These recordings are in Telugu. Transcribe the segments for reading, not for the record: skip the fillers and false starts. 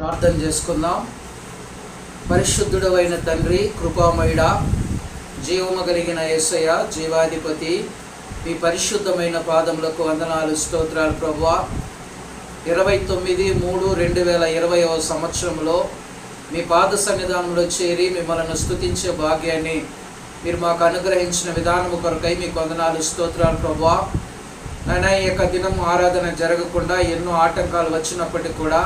ప్రార్థన చేసుకుందాం. పరిశుద్ధుడైన తండ్రి, కృపామయుడా, జీవము కలిగిన యేసయ్య, జీవాధిపతి, మీ పరిశుద్ధమైన పాదములకు వందనాలు, స్తోత్రాలు ప్రభువా. 29/3/2020 సంవత్సరంలో మీ పాద సన్నిధానంలో చేరి మిమ్మల్ని స్తుతించే భాగ్యాన్ని మీరు మాకు అనుగ్రహించిన విధానము కొరకై మీకు వందనాలు, స్తోత్రాలు ప్రభువా. నాయన, ఈ యొక్క దినం ఆరాధన జరగకుండా ఎన్నో ఆటంకాలు వచ్చినప్పటికీ కూడా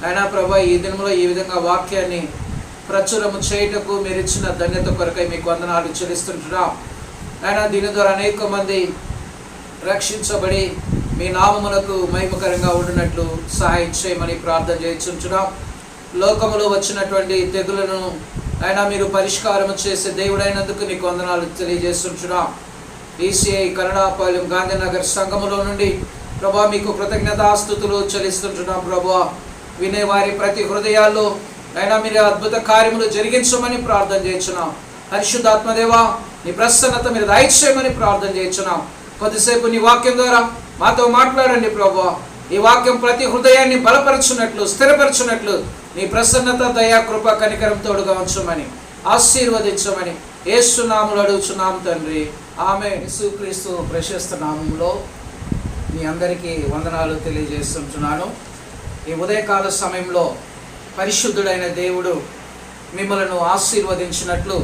నాయన ప్రభా, ఈ దినంలో ఈ విధంగా వాక్యాన్ని ప్రచురము చేయుటకు మీరు ఇచ్చిన ధన్యత కొరకై మీకు వందనాలు చెల్లిస్తుంటున్నాం. నాయన, దీని ద్వారా అనేక మంది రక్షించబడి మీ నామమునకు మహిమకరంగా ఉండినట్లు సహాయం చేయమని ప్రార్థన చేయించుంటున్నాం. లోకములో వచ్చినటువంటి తెగులను ఆయన మీరు పరిష్కారం చేసే దేవుడైనందుకు నీకు వందనాలు తెలియజేస్తుంటున్నాం. ఈసీఐ కరుణాపాలెం గాంధీనగర్ సంఘములో నుండి ప్రభా మీకు కృతజ్ఞతాస్తుతులు చెల్లిస్తుంటున్నాం. ప్రభా, వినేవారి ప్రతి హృదయాల్లో అయినా మీరు అద్భుత కార్యములు జరిగించమని ప్రార్థన చేయించున్నాం. పరిశుద్ధాత్మదేవా, నీ ప్రసన్నత మీరు దయచేయమని ప్రార్థన చేయించున్నాం. కొద్దిసేపు నీ వాక్యం ద్వారా మాతో మాట్లాడండి ప్రభా. ఈ వాక్యం ప్రతి హృదయాన్ని బలపరచున్నట్లు, స్థిరపరచున్నట్లు నీ ప్రసన్నత, దయా, కృప, కనికరం తోడుగా ఉంచమని ఆశీర్వదించమని యేసు నామములో అడుగుచున్నాం తండ్రి, ఆమె. యేసుక్రీస్తు ప్రశస్త నామములో మీ అందరికీ వందనాలు తెలియజేస్తుంటున్నాను. ఈ ఉదయకాల సమయంలో పరిశుద్ధుడైన దేవుడు మిమ్మలను ఆశీర్వదించినట్లు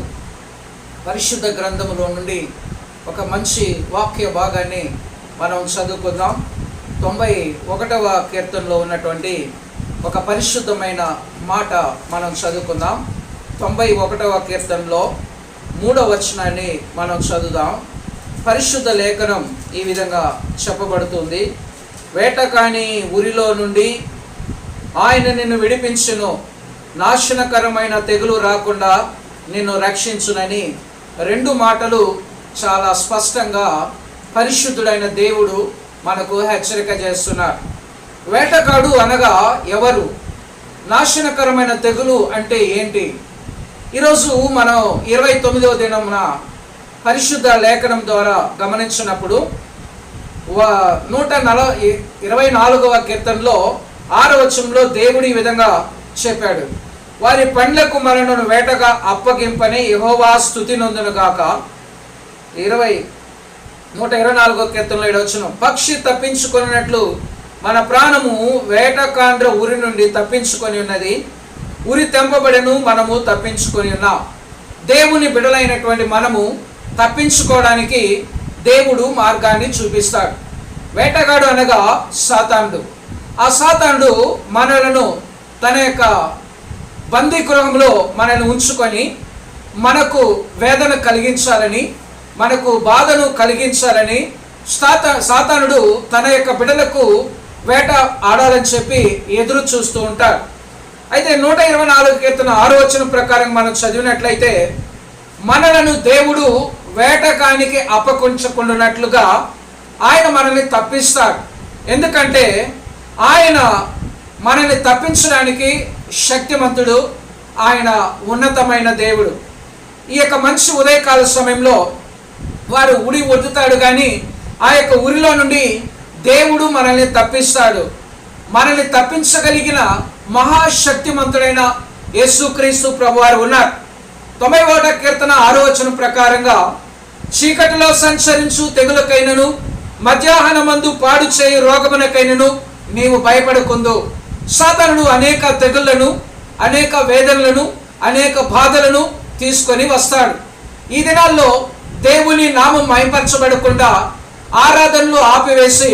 పరిశుద్ధ గ్రంథములో నుండి ఒక మంచి వాక్య భాగాన్ని మనం చదువుకుందాం. 91వ కీర్తనలో ఉన్నటువంటి ఒక పరిశుద్ధమైన మాట మనం చదువుకుందాం. 91వ కీర్తనలో 3వ వచనాన్ని మనం చదువుదాం. పరిశుద్ధ లేఖనం ఈ విధంగా చెప్పబడుతుంది. వేటకాని ఉరిలో నుండి ఆయన నిన్ను విడిపించును, నాశనకరమైన తెగులు రాకుండా నిన్ను రక్షించునని 2 మాటలు చాలా స్పష్టంగా పరిశుద్ధుడైన దేవుడు మనకు హెచ్చరిక చేస్తున్నారు. వేటగాడు అనగా ఎవరు? నాశనకరమైన తెగులు అంటే ఏంటి? ఈరోజు మనం 29వ దినమున పరిశుద్ధ లేఖనం ద్వారా గమనించినప్పుడు 124వ కీర్తనలో 6వ వచనంలో దేవుడు ఈ విధంగా చెప్పాడు, వారి పండ్లకు మనను వేటగా అప్పగింపని యెహోవా స్తుతి నొందును గాక. 124వ కీర్తనలో 7వ వచనం, పక్షి తప్పించుకున్నట్లు మన ప్రాణము వేటకాండ్ర ఉరి నుండి తప్పించుకొని ఉన్నది, ఉరి తెంపబడను, మనము తప్పించుకొని ఉన్నాం. దేవుని బిడలైనటువంటి మనము తప్పించుకోవడానికి దేవుడు మార్గాన్ని చూపిస్తాడు. వేటగాడు అనగా సాతానుడు. ఆ సాతానుడు మనలను తన యొక్క బందీగృహంలో మనల్ని ఉంచుకొని మనకు వేదన కలిగించాలని, మనకు బాధను కలిగించాలని సాతానుడు తన యొక్క బిడలకు వేట ఆడాలని చెప్పి ఎదురు చూస్తూ ఉంటాడు. అయితే 124 కీర్తన 6వ వచనం ప్రకారం మనం చదివినట్లయితే మనలను దేవుడు వేటకానికి అప్పగించకుండానట్లుగా ఆయన మనల్ని తప్పిస్తాడు. ఎందుకంటే ఆయన మనల్ని తప్పించడానికి శక్తిమంతుడు, ఆయన ఉన్నతమైన దేవుడు. ఈ యొక్క మంచి ఉదయకాల సమయంలో వారు ఉరి వదులుతాడు, కానీ ఆ యొక్క ఉరిలో నుండి దేవుడు మనల్ని తప్పిస్తాడు. మనల్ని తప్పించగలిగిన మహాశక్తిమంతుడైన యేసుక్రీస్తు ప్రభువారు ఉన్నారు. 91వ కీర్తన 6వ వచనం ప్రకారంగా చీకటిలో సంచరించు తెగులకైనను, మధ్యాహ్నమందు పాడు చేయు రోగమునకైనను నీవు భయపడకుందు. సాతానుడు అనేక తెగుళ్లను, అనేక వేదనలను, అనేక బాధలను తీసుకొని వస్తాడు. ఈ దినాల్లో దేవుని నామం మహింపరచబడకుండా, ఆరాధనలు ఆపివేసి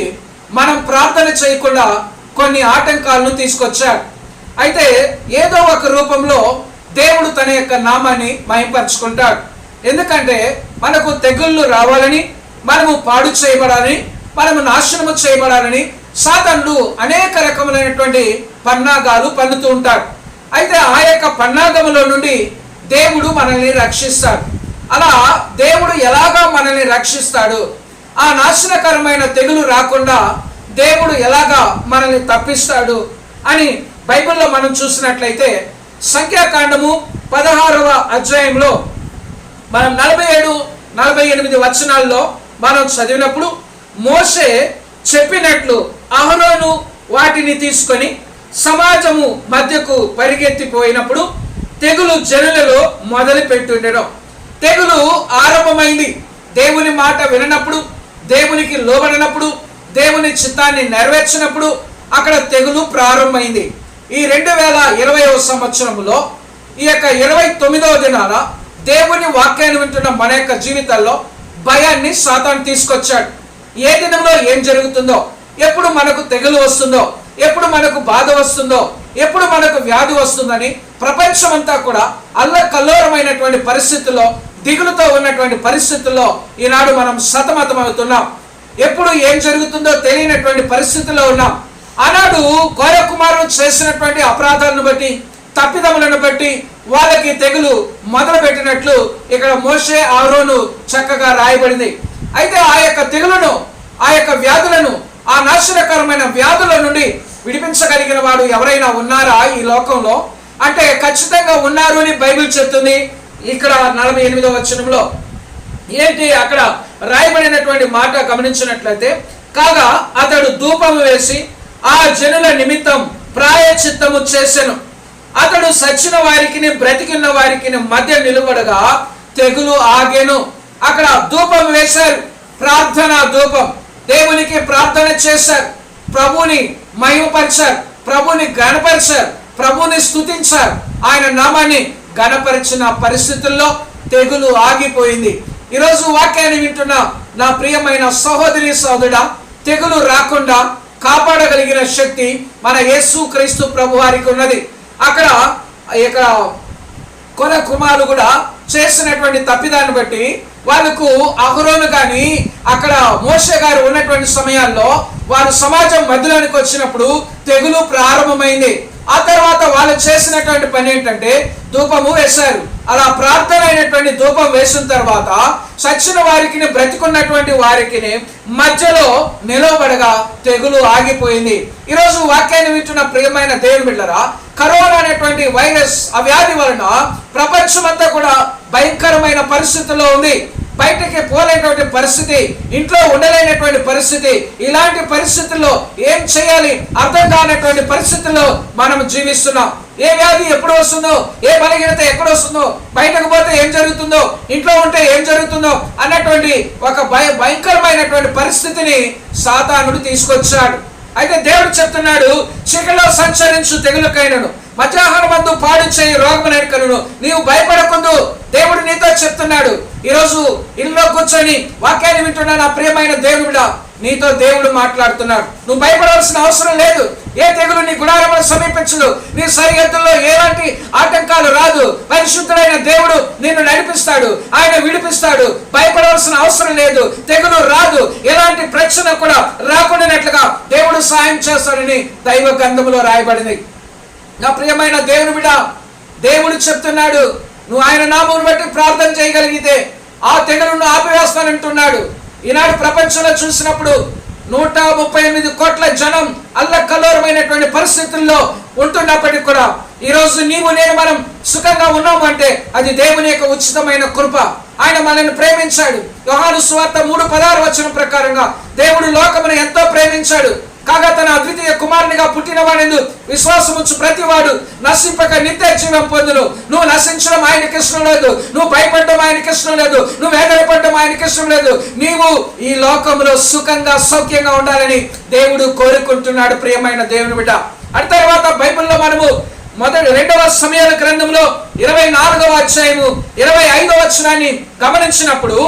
మనం ప్రార్థన చేయకుండా కొన్ని ఆటంకాలను తీసుకొచ్చాడు. అయితే ఏదో ఒక రూపంలో దేవుడు తన యొక్క నామాన్ని మహింపరచుకుంటాడు. ఎందుకంటే మనకు తెగుళ్ళు రావాలని, మనము పాడు చేయబడాలని, మనము నాశనము చేయబడాలని సాతానుడు అనేక రకములైనటువంటి పన్నాగాలు పన్నుతూ ఉంటాడు. అయితే ఆ యొక్క పన్నాగములో నుండి దేవుడు మనల్ని రక్షిస్తాడు. అలా దేవుడు ఎలాగా మనల్ని రక్షిస్తాడు, ఆ నాశనకరమైన తెగులు రాకుండా దేవుడు ఎలాగా మనల్ని తప్పిస్తాడు అని బైబిల్లో మనం చూసినట్లయితే సంఖ్యాకాండము 16వ అధ్యాయంలో మనం 47-48 వచనాల్లో మనం చదివినప్పుడు మోషే చెప్పినట్లు అహరోను వాటిని తీసుకొని సమాజము మధ్యకు పరిగెత్తిపోయినప్పుడు తెగులు జనులలో మొదలు పెట్టుండడం. తెగులు ఆరంభమైంది. దేవుని మాట విననప్పుడు, దేవునికి లోబడినప్పుడు, దేవుని చిత్తాన్ని నెరవేర్చినప్పుడు అక్కడ తెగులు ప్రారంభమైంది. ఈ 2020వ సంవత్సరంలో ఈ యొక్క 29వ దినాన దేవుని వాక్యాన్ని వింటున్న మన యొక్క జీవితాల్లో భయాన్ని సాతాను తీసుకొచ్చాడు. ఏ దినంలో ఏం జరుగుతుందో, ఎప్పుడు మనకు తెగులు వస్తుందో, ఎప్పుడు మనకు బాధ వస్తుందో, ఎప్పుడు మనకు వ్యాధి వస్తుందని ప్రపంచమంతా కూడా అల్లకల్లోలమైనటువంటి పరిస్థితుల్లో, దిగులుతో ఉన్నటువంటి పరిస్థితుల్లో ఈనాడు మనం సతమతమవుతున్నాం. ఎప్పుడు ఏం జరుగుతుందో తెలియనటువంటి పరిస్థితుల్లో ఉన్నాం. ఆనాడు కోర కుమారులు చేసినటువంటి అపరాధాలను బట్టి, తప్పిదములను బట్టి వాళ్ళకి తెగులు మొదలు పెట్టినట్లు ఇక్కడ మోషే ఆరోను చక్కగా రాయబడింది. అయితే ఆ యొక్క తెగులను, ఆ యొక్క వ్యాధులను, ఆ నాశనకరమైన వ్యాధుల నుండి విడిపించగలిగిన వాడు ఎవరైనా ఉన్నారా ఈ లోకంలో అంటే ఖచ్చితంగా ఉన్నారు అని బైబిల్ చెప్తుంది. ఇక్కడ 48వ వచనంలో ఏంటి అక్కడ రాయబడినటువంటి మాట గమనించినట్లయితే, కాగా అతడు ధూపం వేసి ఆ జనుల నిమిత్తం ప్రాయశ్చిత్తము చేసెను. అతడు సచ్చిన వారికి బ్రతికిన వారికి మధ్య నిలబడగా తెగులు ఆగెను. అక్కడ ధూపం వేశారు, ప్రార్థన ధూపం. దేవునికి ప్రార్థన చేశారు, ప్రభుని మహిమపరిచారు, ప్రభుని గణపరిచారు, ప్రభుని స్తుతించారు. ఆయన నామాన్ని గణపరిచిన పరిస్థితుల్లో తెగులు ఆగిపోయింది. ఈరోజు వాక్యాన్ని వింటున్న నా ప్రియమైన సహోదరి సహోదరుడా, తెగులు రాకుండా కాపాడగలిగిన శక్తి మన యేసు క్రీస్తు ప్రభు వారికి ఉన్నది. అక్కడ కొన కుమారులు కూడా చేసినటువంటి తప్పిదాన్ని బట్టి వాళ్ళకు అహరోను కానీ అక్కడ మోషే గారు ఉన్నటువంటి సమయాల్లో వారు సమాజం మధ్యలోనికి వచ్చినప్పుడు తెగులు ప్రారంభమైంది. ఆ తర్వాత వాళ్ళు చేసినటువంటి పని ఏంటంటే ధూపము వేశారు. అలా ప్రార్థన అయినటువంటి ధూపం వేసిన తర్వాత చచ్చిన వారికి, బ్రతికున్నటువంటి వారికి మధ్యలో నిలవబడగా తెగులు ఆగిపోయింది. ఈరోజు వాక్యాన్ని వింటున్న ప్రియమైన దేవుని బిడ్డలారా, కరోనా అనేటువంటి వైరస్, ఆ వ్యాధి వలన ప్రపంచమంతా కూడా భయంకరమైన పరిస్థితుల్లో ఉంది. బయటకి పోలేనటువంటి పరిస్థితి, ఇంట్లో ఉండలేనటువంటి పరిస్థితి. ఇలాంటి పరిస్థితుల్లో ఏం చేయాలి అర్థం కానటువంటి పరిస్థితుల్లో మనం జీవిస్తున్నాం. ఏ వ్యాధి ఎప్పుడు వస్తుందో, ఏ బలహీనత ఎప్పుడు వస్తుందో, బయటకు పోతే ఏం జరుగుతుందో, ఇంట్లో ఉంటే ఏం జరుగుతుందో అన్నటువంటి ఒక భయంకరమైనటువంటి పరిస్థితిని సాతానుడు తీసుకొచ్చాడు. అయితే దేవుడు చెప్తున్నాడు, చీకటిలో సంచరించు తెగులుకైనను, మధ్యాహ్నమందు పాడు చేయి రోగమునైనను నీవు భయపడకుందు. దేవుడు నీతో చెప్తున్నాడు. ఈరోజు ఇల్లులో కూర్చొని వాక్యాన్ని వింటున్నా నా ప్రియమైన దేవుడా, నీతో దేవుడు మాట్లాడుతున్నాడు. నువ్వు భయపడవలసిన అవసరం లేదు. ఏ తెగులు నీ గుడారమును సమీపించదు, నీ సరిహద్దుల్లో ఎలాంటి ఆటంకాలు రాదు. పరిశుద్ధుడైన దేవుడు నిన్ను నడిపిస్తాడు, ఆయన విడిపిస్తాడు. భయపడవలసిన అవసరం లేదు. తెగులు రాదు, ఎలాంటి ప్రశ్న కూడా రాకుండానట్లుగా దేవుడు సాయం చేస్తాడని దైవ గ్రంథములో రాయబడింది. నా ప్రియమైన దేవుని బిడ్డ, దేవుడు చెప్తున్నాడు, నువ్వు ఆయన నామమును బట్టి ప్రార్థన చేయగలిగితే ఆ తెగులును ఆపివేస్తానంటున్నాడు. ఈనాడు ప్రపంచంలో చూసినప్పుడు 138 కోట్ల జనం అల్లకల్లోలమైనటువంటి పరిస్థితుల్లో ఉంటున్నప్పటికీ కూడా ఈరోజు నీవు నేను మనం సుఖంగా ఉన్నాము అంటే అది దేవుని యొక్క ఉచితమైన కృప. ఆయన మనల్ని ప్రేమించాడు. యోహాను సువార్త 3:16 వచనం ప్రకారంగా దేవుడు లోకమును ఎంతో ప్రేమించాడు, కాగా తన అద్వితీయ కుమారునిగా పుట్టిన వాడు విశ్వాసముచ్చు ప్రతివాడు నశింపక నిత్య జీవం పొందును. నువ్వు నశించడం ఆయనకి ఇష్టం లేదు, నువ్వు భయపడడం ఆయనకి ఇష్టం లేదు, నువ్వు వేదనపడడం ఆయనకి ఇష్టం లేదు. నీవు ఈ లోకంలో సుఖంగా సౌఖ్యంగా ఉండాలని దేవుడు కోరుకుంటున్నాడు. ప్రియమైన దేవుని బిడ్డ, ఆ తర్వాత బైబిల్లో మనము 2వ సమూయేలు గ్రంథంలో 24వ అధ్యాయము 25వ వచనాన్ని గమనించినప్పుడు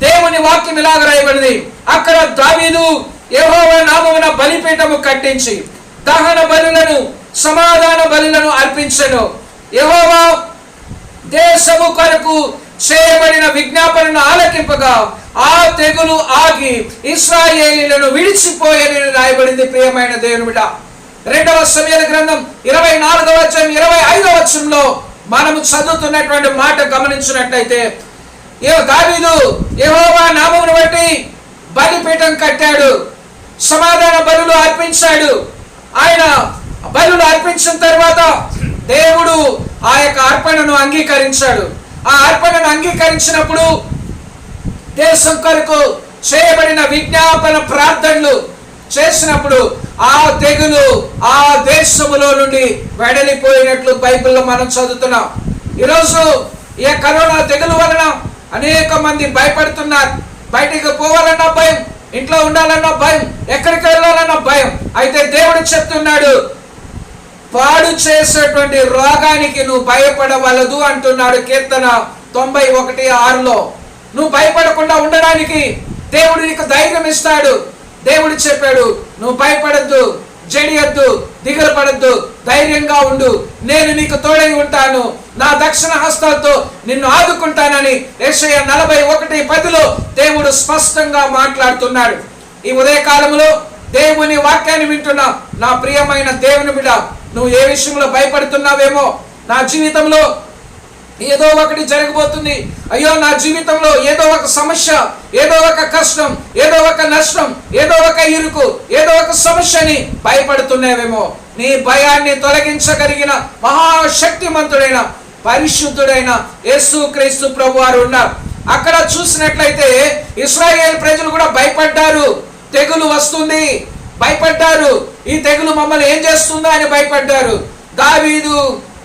దేవుని వాక్యం ఇలాగ రాయబడింది. అక్కడ దావీదు యెహోవా నామమున బలిపీఠము కట్టించి దహన బలులను సమాధాన బలులను అర్పించెను. యెహోవా దేశము కొరకు చేయబడిన విజ్ఞాపనను ఆలకింపగా ఆ తెగులు ఆగి ఇశ్రాయేలీయులను విడిచిపోయేనని రాయబడింది. ప్రియమైన దేవుని బిడ్డ, 2వ సమూయేలు గ్రంథం 24వ అధ్యాయం 25వ వచనంలో మనము చదువుతున్నటువంటి మాట గమనించినట్లయితే, దావీదు యెహోవా నామమును బట్టి బలిపీఠం కట్టాడు, సమాధాన బలులు అర్పించాడు. ఆయన బలులు అర్పించిన తర్వాత దేవుడు ఆ యొక్క అర్పణను అంగీకరించాడు. ఆ అర్పణను అంగీకరించినప్పుడు దేశం కొరకు చేయబడిన విజ్ఞాపన ప్రార్థనలు చేసినప్పుడు ఆ తెగులు ఆ దేశములో నుండి వెడలిపోయినట్లు బైబిల్లో మనం చదువుతున్నాం. ఈరోజు ఈ కరోనా తెగులు వలన అనేక మంది భయపడుతున్నారు. బయటికి పోవాలన్నా భయం, ఇంట్లో ఉండాలన్నా భయం, ఎక్కడికి వెళ్ళాలన్నా భయం. అయితే దేవుడు చెప్తున్నాడు, పాడు చేసేటువంటి రోగానికి నువ్వు భయపడవలదు అంటున్నాడు. కీర్తన 91:6లో నువ్వు భయపడకుండా ఉండడానికి దేవుడు నీకు ధైర్యం ఇస్తాడు. దేవుడు చెప్పాడు, నువ్వు భయపడద్దు, జడియద్దు, దిగులు పడద్దు, ధైర్యంగా ఉండు, నేను నీకు తోడై ఉంటాను, నా దక్షిణ హస్తాలతో నిన్ను ఆదుకుంటానని యెషయా 41:10లో దేవుడు స్పష్టంగా మాట్లాడుతున్నాడు. ఈ ఉదయకాలంలో దేవుని వాక్యాన్ని వింటున్నా నా ప్రియమైన దేవుని బిడ్డ, నువ్వు ఏ విషయంలో భయపడుతున్నావేమో, నా జీవితంలో ఏదో ఒకటి జరగబోతుంది, అయ్యో నా జీవితంలో ఏదో ఒక సమస్య, ఏదో ఒక కష్టం, ఏదో ఒక నష్టం, ఏదో ఒక ఇరుకు, ఏదో ఒక సమస్యని భయపడుతున్నావేమో, నీ భయాన్ని తొలగించగలిగిన మహాశక్తిమంతుడైన పరిశుద్ధుడైన యేసుక్రీస్తు ప్రభువారు ఉన్నారు. అక్కడ చూసినట్లయితే ఇశ్రాయేలు ప్రజలు కూడా భయపడ్డారు. తెగులు వస్తుంది, భయపడ్డారు. ఈ తెగులు మమ్మల్ని ఏం చేస్తుందో అని భయపడ్డారు. దావీదు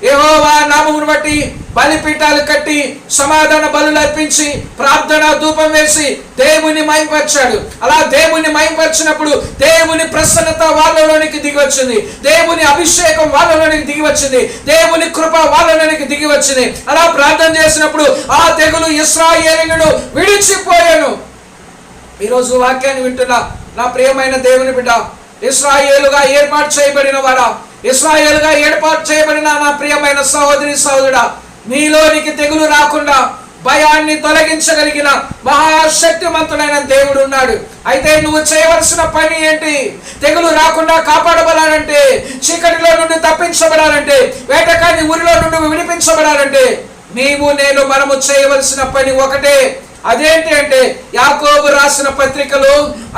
యెహోవా నామమును బట్టి బలిపీఠాలు కట్టి సమాధాన బలులు అర్పించి ప్రార్థన ధూపం వేసి దేవుని మహిమపరిచాడు. అలా దేవుని మహిమపరిచినప్పుడు దేవుని ప్రసన్నత వాళ్ళలోనికి దిగి వచ్చింది, దేవుని అభిషేకం వాళ్ళలోనికి దిగి వచ్చింది, దేవుని కృప వాళ్ళలోనికి దిగి వచ్చింది. అలా ప్రార్థన చేసినప్పుడు ఆ తెగులు ఇశ్రాయేలును విడిచిపోయాను. ఈరోజు వాక్యాన్ని వింటున్నా నా ప్రియమైన దేవుని బిడ్డ, ఇశ్రాయేలుగా ఏర్పాటు చేయబడిన వారా, ఇశ్రాయేలుగా ఏర్పాటు చేయబడిన నా ప్రియమైన సహోదరి సహోదరుడా, నీలోనికి తెగులు రాకుండా భయాన్ని తొలగించగలిగిన మహాశక్తిమంతుడైన దేవుడు ఉన్నాడు. అయితే నువ్వు చేయవలసిన పని ఏంటి? తెగులు రాకుండా కాపాడబడాలంటే, చీకటిలో నుండి తప్పించబడాలంటే, వేటకాని ఊరిలో నుండి విడిపించబడాలంటే మనము చేయవలసిన పని ఒకటే. అదేంటి అంటే యాకోబు రాసిన పత్రికలో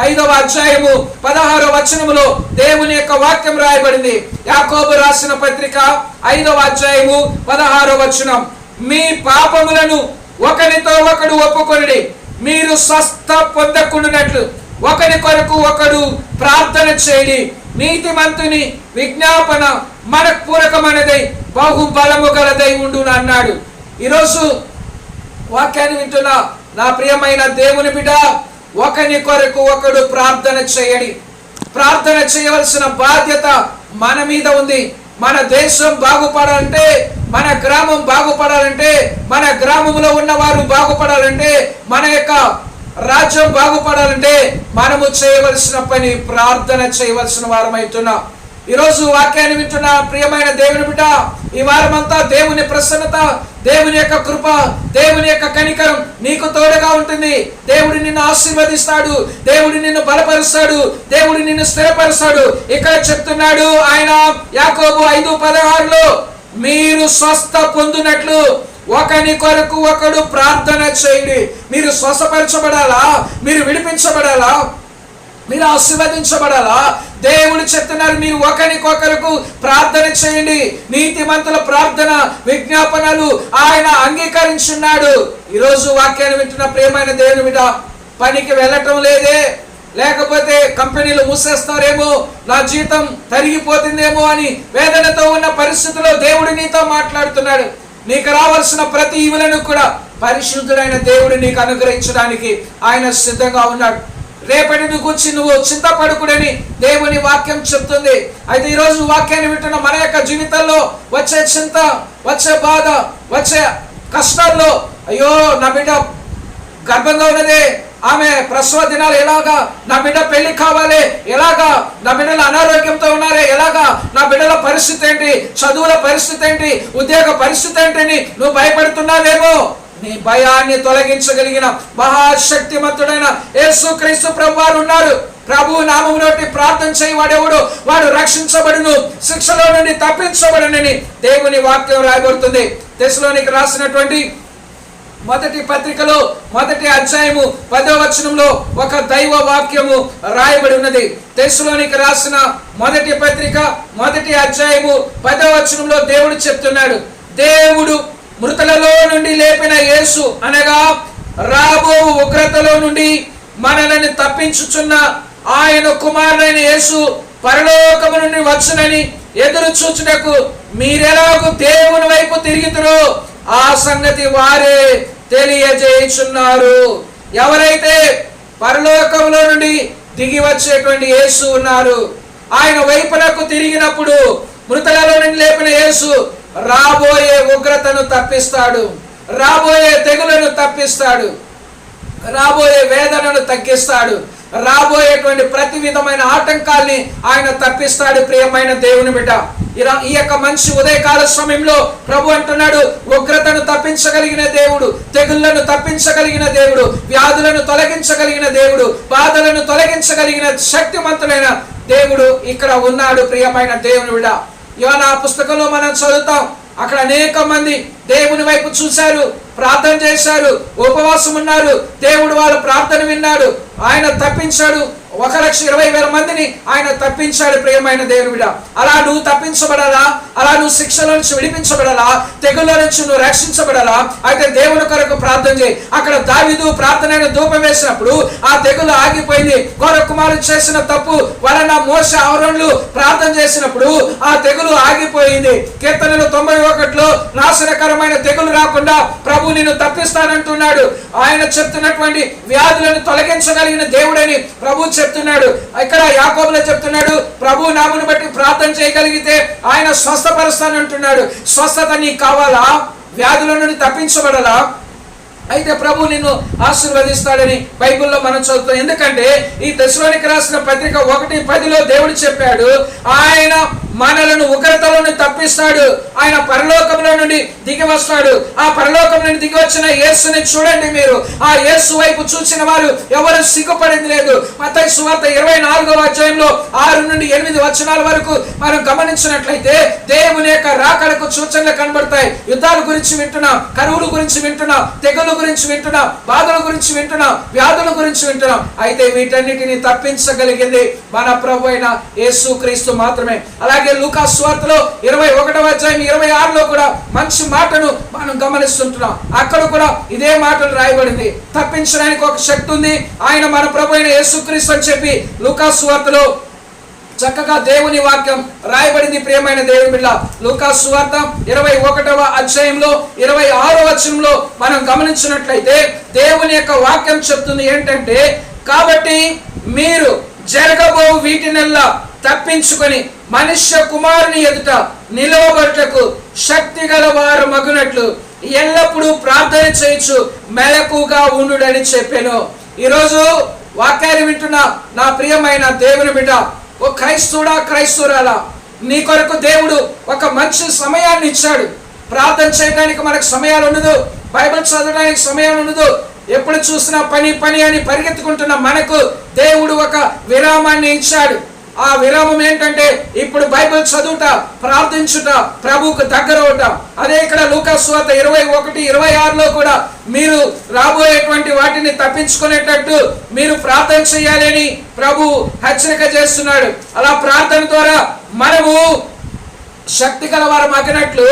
5వ అధ్యాయము 16వ వచనములో దేవుని యొక్క వాక్యం రాయబడింది. యాకోబు రాసిన పత్రిక 5వ అధ్యాయము 16వ వచనం, మీ పాపములను ఒకరితో ఒకడు ఒప్పుకొనుడి, మీరు స్వస్థ పొందకుండునట్లు ఒకరి కొరకు ఒకడు ప్రార్థన చేయండి, నీతిమంతుని విజ్ఞాపన మనఃపూర్వకమైనదై బహుబలము గలదై ఉండును అన్నాడు. ఈరోజు వాక్యాన్ని వింటున్నా నా ప్రియమైన దేవుని బిడ్డ, ఒకరి కొరకు ఒకడు ప్రార్థన చేయడి. ప్రార్థన చేయవలసిన బాధ్యత మన మీద ఉంది. మన దేశం బాగుపడాలంటే, మన గ్రామం బాగుపడాలంటే, మన గ్రామంలో ఉన్నవారు బాగుపడాలంటే, మన యొక్క రాజ్యం బాగుపడాలంటే మనము చేయవలసిన పని ప్రార్థన చేయవలసిన వారమైతున్నాం. ఈరోజు వాక్యాన్ని వింటున్న ప్రియమైన దేవుని బిడ్డ, ఈ వారమంతా దేవుని ప్రసన్నత, దేవుని యొక్క కృప, దేవుని యొక్క కనికరం నీకు తోడుగా ఉంటుంది. దేవుడు నిన్ను ఆశీర్వదిస్తాడు, దేవుడు నిన్ను బలపరుస్తాడు, దేవుడు నిన్ను స్థిరపరుస్తాడు. ఇక్కడ చెప్తున్నాడు ఆయన యాకోబు 5:16లో, మీరు స్వస్థ పొందునట్లు ఒకని కొరకు ఒకడు ప్రార్థన చేయండి. మీరు స్వస్థపరచబడాలా, మీరు విడిపించబడాలా, మీరు ఆశీర్వదించబడాలా? దేవుడు చెప్తున్నారు, మీరు ఒకరికొకరకు ప్రార్థన చేయండి. నీతిమంతుల ప్రార్థన విజ్ఞాపనలు ఆయన అంగీకరించున్నాడు. ఈరోజు వాక్యాన్ని వింటున్న ప్రియమైన దేవుని బిడ్డ, పనికి వెళ్ళటం లేదే, లేకపోతే కంపెనీలు మూసేస్తారేమో, నా జీతం తరిగిపోతుందేమో అని వేదనతో ఉన్న పరిస్థితుల్లో దేవుడు నీతో మాట్లాడుతున్నాడు. నీకు రావాల్సిన ప్రతి ఈవులను కూడా పరిశుద్ధుడైన దేవుడు నీకు అనుగ్రహించడానికి ఆయన సిద్ధంగా ఉన్నాడు. రేపటిని గురించి నువ్వు చింతపడకూడని దేవుని వాక్యం చెప్తుంది. అయితే ఈరోజు వాక్యాన్ని వింటున్న మన యొక్క జీవితంలో వచ్చే చింత, వచ్చే బాధ, వచ్చే కష్టాల్లో, అయ్యో నా బిడ్డ గర్భంగా ఉన్నదే, ఆమె ప్రసవ దినాలు ఎలాగా, నా బిడ్డ పెళ్లి కావాలి ఎలాగా, నా బిడ్డల అనారోగ్యంతో ఉన్నారే ఎలాగా, నా బిడ్డల పరిస్థితి ఏంటి, చదువుల పరిస్థితి ఏంటి, ఉద్యోగ పరిస్థితి ఏంటి నువ్వు భయపడుతున్నావేమో. నీ భయాన్ని తొలగించగలిగిన మహాశక్తిమంతుడైన యేసుక్రీస్తు ప్రభువారు ఉన్నారు. ప్రభు నామములోటి ప్రార్థన చేయవాడెవడు వాడు రక్షించబడును, శిక్షలో నుండి తప్పించబడునని దేవుని వాక్యం రాయబడుతుంది. తెస్సలోనికి రాసినటువంటి మొదటి పత్రికలో 1వ అధ్యాయము 10వ వచనంలో ఒక దైవ వాక్యము రాయబడి ఉన్నది. తెస్సలోనికి రాసిన మొదటి పత్రిక 1వ అధ్యాయము 10వ వచనంలో దేవుడు చెప్తున్నాడు, దేవుడు మృతులలో నుండి లేపిన యేసు అనగా రాబో ఉగ్రతలో నుండి మనల్ని తప్పించుచున్న ఆయన కుమారుడైన యేసు పరలోకము నుండి వచ్చునని ఎదురు చూచుటకు మీరెలాగూ దేవుని వైపు తిరుగుతురో ఆ సంగతి వారే తెలియజేయుచున్నారు. ఎవరైతే పరలోకంలో నుండి దిగి వచ్చేటువంటి యేసు ఉన్నారు, ఆయన వైపునకు తిరిగినప్పుడు మృతులలో నుండి లేపిన యేసు రాబోయే ఉగ్రతను తప్పిస్తాడు, రాబోయే తెగులను తప్పిస్తాడు, రాబోయే వేదనను తగ్గిస్తాడు, రాబోయేటువంటి ప్రతి విధమైన ఆటంకాల్ని ఆయన తప్పిస్తాడు. ప్రియమైన దేవుని బిడ్డ, ఈ యొక్క మంచి ఉదయకాల సమయంలో ప్రభు అంటున్నాడు, ఉగ్రతను తప్పించగలిగిన దేవుడు, తెగుళ్లను తప్పించగలిగిన దేవుడు, వ్యాధులను తొలగించగలిగిన దేవుడు, బాధలను తొలగించగలిగిన శక్తిమంతులైన దేవుడు ఇక్కడ ఉన్నాడు. ప్రియమైన దేవుని బిడ్డ, యోనా పుస్తకంలో మనం చదువుతాం, అక్కడ అనేక మంది దేవుని వైపు చూశారు, ప్రార్థన చేశారు, ఉపవాసం ఉన్నారు. దేవుడు వాళ్ళ ప్రార్థన విన్నాడు, ఆయన తప్పించాడు. 1,20,000 మందిని ఆయన తప్పించాడు. ప్రియమైన దేవుని బిడ్డ, అలా నువ్వు తప్పించబడాలా? అలా నువ్వు శిక్షల నుంచి విడిపించబడాలా? తెగుళ్ళ నుంచి నువ్వు రక్షించబడాలా? అయితే దేవుని కొరకు ప్రార్థన చేయి. అక్కడ దావీదు ప్రార్థన ధూపం వేసినప్పుడు ఆ తెగులు ఆగిపోయింది. గొర్రె కుమారుడు చేసిన తప్పు వలన మోషే అహరోనులు ప్రార్థన చేసినప్పుడు ఆ తెగులు ఆగిపోయింది. కీర్తనలు 91లో నాశనకరమైన తెగులు రాకుండా ప్రభు నిన్ను తప్పిస్తానంటున్నాడు. ఆయన చెప్తున్నటువంటి వ్యాధులను తొలగించగలిగిన దేవుడని ప్రభు చెప్తున్నాడు. ఇక్కడ యాకోబులో చెప్తున్నాడు, ప్రభు నామమును బట్టి ప్రార్థన చేయగలిగితే ఆయన స్వస్థపరుస్తానంటున్నాడు. స్వస్థత నీకు కావాలా? వ్యాధుల నుండి తప్పించబడాలా? అయితే ప్రభు నిన్ను ఆశీర్వదిస్తాడని బైబిల్లో మనం చదువుతాం. ఎందుకంటే ఈ తెస్సలోనికీయులకు రాసిన పత్రిక 1:10లో దేవుడు చెప్పాడు, ఆయన మనలను ఉగ్రతలను తప్పిస్తాడు, ఆయన పరలోకంలో నుండి దిగి వస్తాడు. ఆ పరలోకం నుండి దిగి వచ్చిన యేసుని చూడండి. మీరు ఆ యేసు వైపు చూసిన వారు ఎవరు సిగ్గుపడింది లేదు. మత్తయి సువార్త 24వ అధ్యాయంలో 6 నుండి 8 వచనాల వరకు మనం గమనించినట్లయితే దేవుని యొక్క రాకడకు సూచనలు కనబడతాయి. యుద్ధాల గురించి వింటున్నాం, కరువుల గురించి వింటున్నాం, తెగుల గురించి వింటున్నాం, బాధల గురించి వింటున్నాం, వ్యాధుల గురించి వింటున్నాం. అయితే వీటన్నిటిని తప్పించగలిగింది మన ప్రభు అయిన యేసుక్రీస్తు మాత్రమే. అలాగే లూకా సువార్తలో 21వ అధ్యాయం 26లో కూడా మంచి మాటను మనం గమనిస్తుంటున్నాం. అక్కడ కూడా ఇదే మాటలు రాయబడింది. తప్పించడానికి ఒక శక్తి ఉంది, ఆయన మన ప్రభు అయిన యేసుక్రీస్తు అని చెప్పి లూకా సువార్తలో చక్కగా దేవుని వాక్యం రాయబడింది. ప్రియమైన దేవుని బిడ్డ, లూకా సువార్త 21వ అధ్యాయంలో 26వ వచనంలో మనం గమనించినట్లయితే దేవుని యొక్క వాక్యం చెప్తుంది ఏంటంటే, కాబట్టి మీరు జరగబో వీటినెల్లా తప్పించుకొని మనుష్య కుమారుని ఎదుట నిలవబడుటకు శక్తి గల వారు మగునట్లు ఎల్లప్పుడూ ప్రార్థన చేయొచ్చు మెలకుగా ఉండుడని చెప్పాను. ఈరోజు వాక్యాన్ని వింటున్న నా ప్రియమైన దేవుని బిడ్డ, ఓ క్రైస్తవుడా, క్రైస్తవురాలా, నీ కొరకు దేవుడు ఒక మంచి సమయాన్ని ఇచ్చాడు. ప్రార్థన చేయడానికి మనకు సమయాలు ఉండదు, బైబిల్ చదవడానికి సమయాలు ఉండదు. ఎప్పుడు చూసినా పని పని అని పరిగెత్తుకుంటున్న మనకు దేవుడు ఒక విరామాన్ని ఇచ్చాడు. ఆ విరామం ఏంటంటే ఇప్పుడు బైబిల్ చదువుట, ప్రార్థించుట, ప్రభువుకు దగ్గర అవుట. అదే ఇక్కడ లూకా సువార్త 21:26లో కూడా మీరు రాబోయేటువంటి వాటిని తప్పించుకునేటట్టు మీరు ప్రార్థన చేయాలని ప్రభు హెచ్చరిక చేస్తున్నాడు. అలా ప్రార్థన ద్వారా మనము శక్తి గల వారు మగినట్లు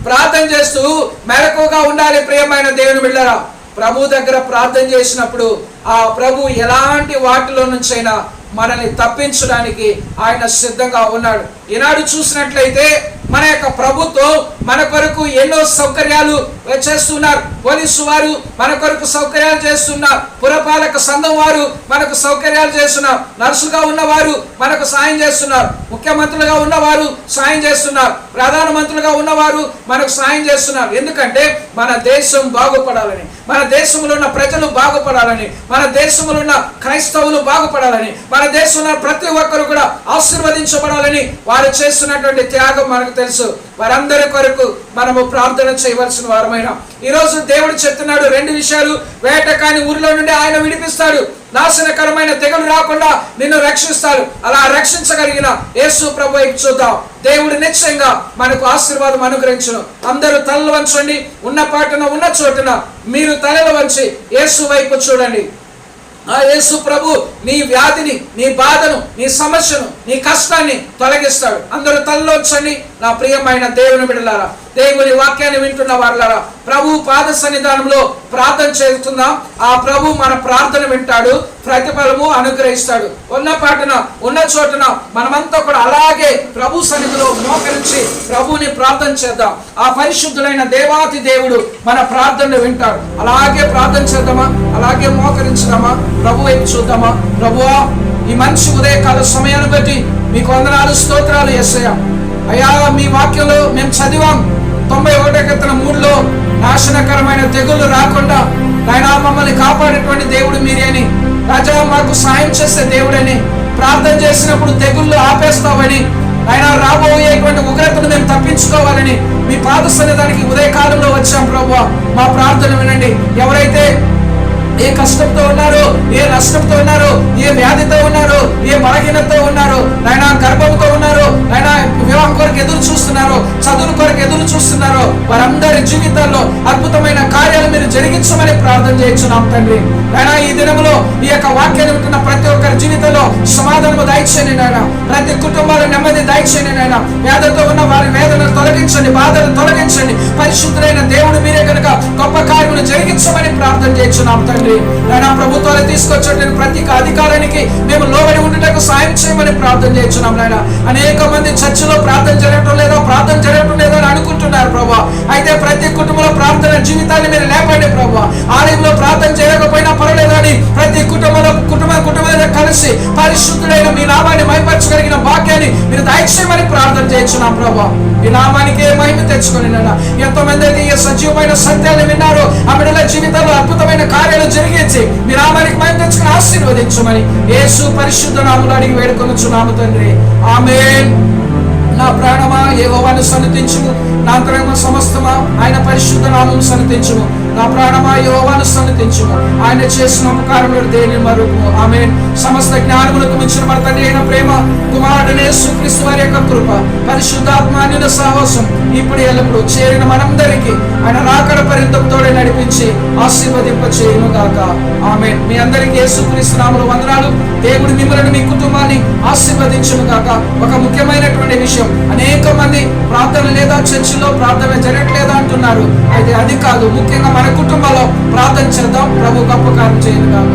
ప్రార్థన చేస్తూ మెలకుగా ఉండాలి. ప్రియమైన దేవుని బిడ్డలారా, ప్రభు దగ్గర ప్రార్థన చేసినప్పుడు ఆ ప్రభు ఎలాంటి వాటిలో నుంచైనా మనల్ని తప్పించడానికి ఆయన సిద్ధంగా ఉన్నాడు. ఈనాడు చూసినట్లయితే మన యొక్క ప్రభుత్వం మన కొరకు ఎన్నో సౌకర్యాలు చేస్తున్నారు. పోలీసు వారు మన కొరకు సౌకర్యాలు చేస్తున్నారు, పురపాలక సంఘం వారు మనకు సౌకర్యాలు చేస్తున్నారు, నర్సుగా ఉన్నవారు మనకు సాయం చేస్తున్నారు, ముఖ్యమంత్రులుగా ఉన్నవారు సాయం చేస్తున్నారు, ప్రధానమంత్రులుగా ఉన్నవారు మనకు సాయం చేస్తున్నారు. ఎందుకంటే మన దేశం బాగుపడాలని, మన దేశంలో ఉన్న ప్రజలు బాగుపడాలని, మన దేశంలో ఉన్న క్రైస్తవులు బాగుపడాలని, మన దేశంలో ప్రతి ఒక్కరు కూడా ఆశీర్వదించబడాలని వారు చేస్తున్నటువంటి త్యాగం మనకు తెలుసు. వారందరి కొరకు మనము ప్రార్థన చేయవలసిన వారమైన ఈరోజు దేవుడు చెప్తున్నాడు 2 విషయాలు. వేటకాని ఊరిలో నుండి ఆయన విడిపిస్తాడు, నాశనకరమైన తెగులు రాకుండా నిన్ను రక్షిస్తాడు. అలా రక్షించగలిగిన యేసు ప్రభు వైపు చూద్దాం. దేవుడు నిశ్చయంగా మనకు ఆశీర్వాదం అనుగ్రహించును. అందరూ తలలు వంచండి. ఉన్న పాటన ఉన్న చోటున మీరు తలలు వంచి యేసు వైపు చూడండి. ఆ యేసు ప్రభు నీ వ్యాధిని, నీ బాధను, నీ సమస్యను, నీ కష్టాన్ని తొలగిస్తాడు. అందరూ తలలోంచండి. నా ప్రియమైన దేవుని బిడ్డలారా, దేవుని వాక్యాన్ని వింటున్న వారులారా, ప్రభు పాద సన్నిధానంలో ప్రార్థన చేస్తున్నాం. ఆ ప్రభు మన ప్రార్థన వింటాడు, ప్రతిఫలము అనుగ్రహిస్తాడు. ఉన్న పాటన ఉన్న చోటున మనమంతా కూడా అలాగే ప్రభు సన్నిధిలో మోకరించి ప్రభువుని ప్రార్థన చేద్దాం. ఆ పరిశుద్ధులైన దేవాతి దేవుడు మన ప్రార్థనలు వింటాడు. అలాగే ప్రార్థన చేద్దామా, అలాగే మోకరించుదామా, ప్రభు వైపు చూద్దామా. ప్రభువా, ఈ మంచి ఉదయకాల సమయాన్ని బట్టి మీకు వందనాలు, స్తోత్రాలు యేసయ్యా. అయ్యా, మీ వాక్యంలో మేము చదివాం 91:3 నాశనకరమైన తెగుళ్ళు రాకుండా నాయనా మమ్మల్ని కాపాడేటువంటి దేవుడు మీరే అని, రాజా మాకు సాయం చేసే దేవుడని, ప్రార్థన చేసినప్పుడు తెగుళ్ళు ఆపేస్తావని, ఆయన రాబోయేటువంటి ఉగ్రతను మేము తప్పించుకోవాలని మీ పాద సన్నిధానికి ఉదయకాలంలో వచ్చాం. ప్రభువా, మా ప్రార్థన వినండి. ఎవరైతే ఏ కష్టంతో ఉన్నారో, ఏ నష్టంతో ఉన్నారో, ఏ వ్యాధితో ఉన్నారో, ఏ బలహీనతతో ఉన్నారో, నాయన గర్భంతో ఉన్నారో, నాయన వివాహం కొరకు ఎదురు చూస్తున్నారో, చదువు కొరకు ఎదురు చూస్తున్నారో, వారందరి జీవితాల్లో అద్భుతమైన కార్యాలు మీరు జరిగించమని ప్రార్థన చేయించున్నాం తండ్రి. నాయన ఈ దినంలో ఈ యొక్క వాక్యాన్ని వింటున్న ప్రతి ఒక్కరి జీవితంలో సమాధానము దయచేయండి నాయన. ప్రతి కుటుంబాల నెమ్మది దయచేయండి నాయన. వ్యాధితో ఉన్న వారి వేదనను తొలగించండి, బాధను తొలగించండి. పరిశుద్ధులైన దేవుడు మీరే కనుక గొప్ప కార్యములు జరిగించమని ప్రార్థన చేయించున్నాం తండ్రి. నాయన ప్రభుత్వాలు తీసుకొచ్చే ప్రతి అధికారానికి మేము లోబడి ఉండటకు సాయం చేయమని ప్రార్థన చేయించున్నాం నాయన. అనేక మంది చర్చిలో ప్రార్థన జరగటం లేదో అని అనుకుంటున్నారు ప్రభా. అయితే ప్రతి కుటుంబంలో ప్రార్థన జీవితాన్ని మీరు లేపండి ప్రభా. ఆలయంలో ప్రార్థన చేయకపోయినా పర్వాలేదని ప్రతి కుటుంబాలు కలిసి పరిశుద్ధుడైన మీ నామాన్ని మహిమపరచగలిగిన భాగ్యాన్ని మీరు దయచేయమని ప్రార్థన చేయించున్నాం ప్రభా. ఈ నామానికి మహిమ తెచ్చుకొని నాయన, ఎంతో మంది అయితే ఈ సజీవమైన సత్యాన్ని విన్నారో ఆ బిడ్డల జీవితంలో అద్భుతమైన కార్యాలు జరిగించి మీ నామానికి మహిమ తెచ్చుకుని ఆశీర్వదించమని యేసు పరిశుద్ధ నామములో అడిగి వేడుకొనుచున్నాము తండ్రి. ఆమేన్. నా ప్రాణమా యెహోవాను సన్నిధించుము, నా అంతరంగ సమస్తమా ఆయన పరిశుద్ధ నామమును సన్నిధించుము. నా ప్రాణమా యెహోవాను సన్నిధించుము, ఆయన చేసిన ఉపకారములను దేనిని మరువకుము. ఆమేన్. సమస్త జ్ఞానములకు మించిన మన తండ్రి అయిన ప్రేమ, కుమారుడైన యేసుక్రీస్తు వారి యొక్క కృప, పరిశుద్ధాత్మ అన్యోన్య సహవాసం ఇప్పుడు ఎల్లప్పుడు చేరిన మనందరికీ ఆయన రాకడ పర్యంతముతోనే నడిపించి ఆశీర్వదింప చేయును గాక. ఆమేన్. మీ అందరికీ యేసుక్రీస్తు నామములో వందనాలు. దేవుడు మిమ్మల్ని, మీ కుటుంబాన్ని ఆశీర్వదించును గాక. ఒక ముఖ్యమైనటువంటి విషయం, అనేక మంది ప్రార్థన లేదా చర్చిలో ప్రార్థన జరగట్లేదా అంటున్నారు. అయితే అది కాదు, ముఖ్యంగా మన కుటుంబంలో ప్రార్థన చేద్దాం. ప్రభు గొప్ప కార్యం చేయను గాక.